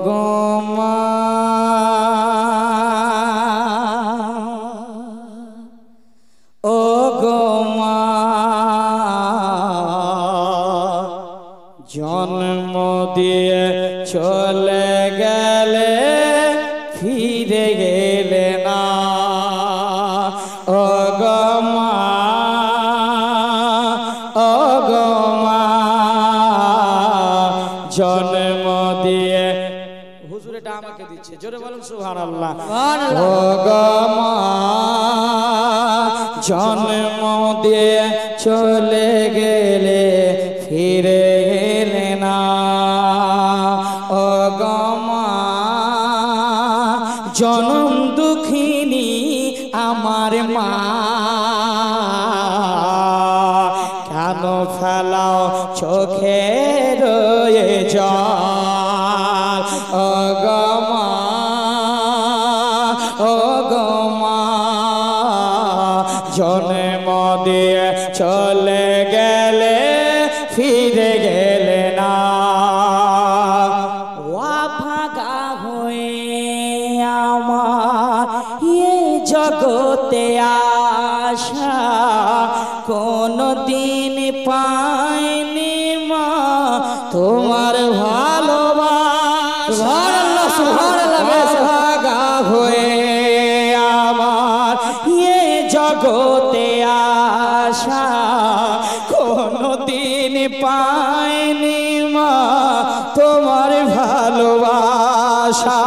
গো মা ও গো মা জন্ম দিয়ে চলে গেলে ফিরে গেলে না ও গো মা ও গো মা জন্ম দিয়ে হুজুর এটা আমাকে দিচ্ছে জোরে বলুন সুবহানাল্লাহ ও গো মা জন্ম দিয়ে চলে গেলে ফিরে গেলে না ও গো মা জনম দুঃখিনী আমার মা কেন ফেলাও চোখে রয়ে জল ও গো মা ও গো মা জন্ম দিয়ে চলে গেলে ফিরে গেলে না ভাগা হয়ে আমার এ জগতে আশা কোনো দিন পাইনি মা তোমার ভালোবাসা ভাগা হয়ে আমার এ জগতে আশা কোনো দিন পাইনি মা তোমার ভালোবাসা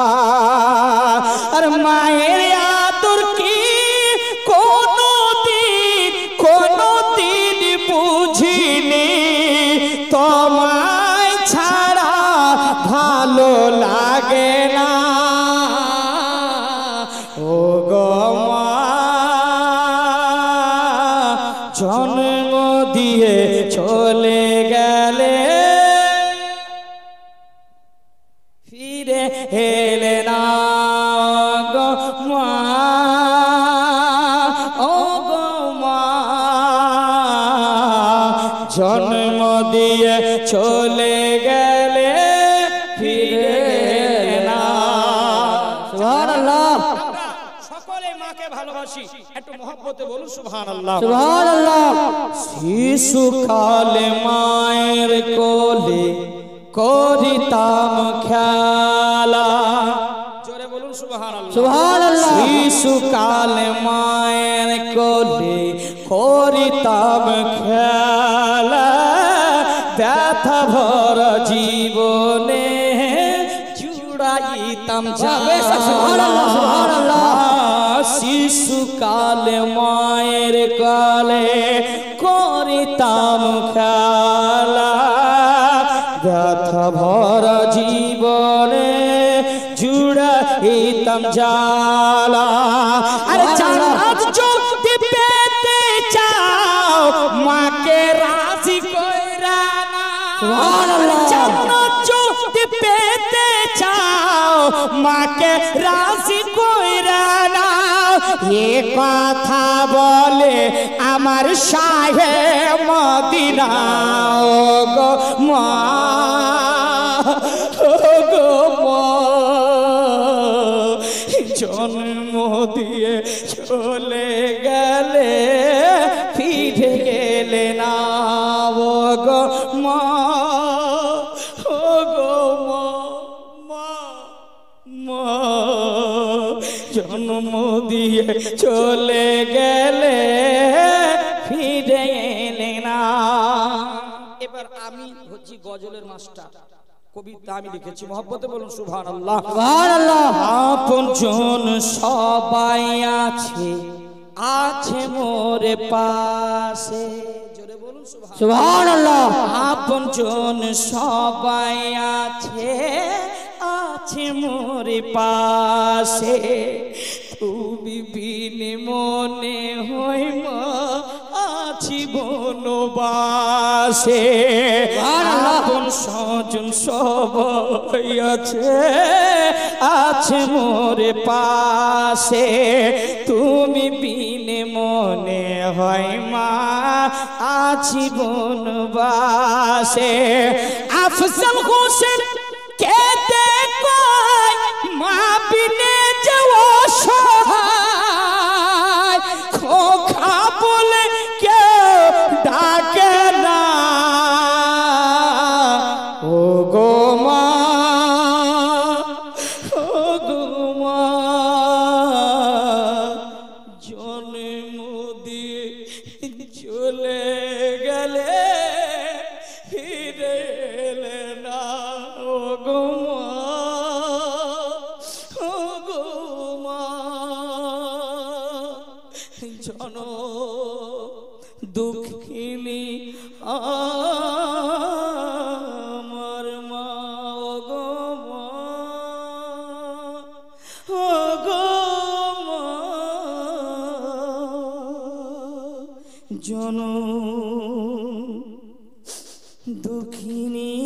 আর মায়ের আদর কি কোনো দিন বুঝিনি তোমায় ছাড়া ভালো লাগে না ও গো মা জন্ম দিয়ে চলে গেলে ফিরে এলে না গো মা ও গো মা জন্ম দিয়ে চলে গেলে ফিরে এলে না সুবহানাল্লাহ সকলে মাকে ভালোবাসি একটু মহব্বতে বলুন সুবহানাল্লাহ সুবহানাল্লাহ শিশুকালে মায়ের কোলে করিতাম খেলা জোরে বলুন সুবহানাল্লাহ সুবহানাল্লাহ শিশুকালে মায়ের কোলে করিতাম খেলা ব্যথা ভরা জীবনে জুড়াইতাম সুবহানাল্লাহ সুবহানাল্লাহ শিশুকালে মায়ের কোলে করিতাম খেলা ব্যথা ভরা জীবনে জুড়াইতাম জালা আরে জান্নাত যদি পেতে চাও মাকে রাজি কইরা না সুবহানাল্লাহ জান্নাত যদি পেতে চাও মাকে রাজি কইরা না এ কথা বলে আমার শাহে মদিনা ও গো মা ও গো মা জন্ম দিয়ে চলে গেলে ফিরে গেলে না ও গো মা ও গো মা মা জন্ম দিয়ে চলে গেলে ফিরে এলে না এবার আমি হচ্ছি গজলের মাস্টার কবিতা আমি লিখেছি মহব্বতে বলুন সুবহানাল্লাহ সুবহানাল্লাহ আপনজন সবাই আছে মোরে পাশে জোরে বলুন সুবহানাল্লাহ আপনজন সবাই আছে মোরে পাশে তুমি বিনে মনে হয় মা আছি বনবাসে আপন স্বজন সবাই আছে মোরে পাশে তুমি বিনে মনে হয় মা আছি বনবাসে আফজল হোসেন কেতে জন দুঃখিনী আমার মা গো মা, ও গো মা জন দুঃখিনী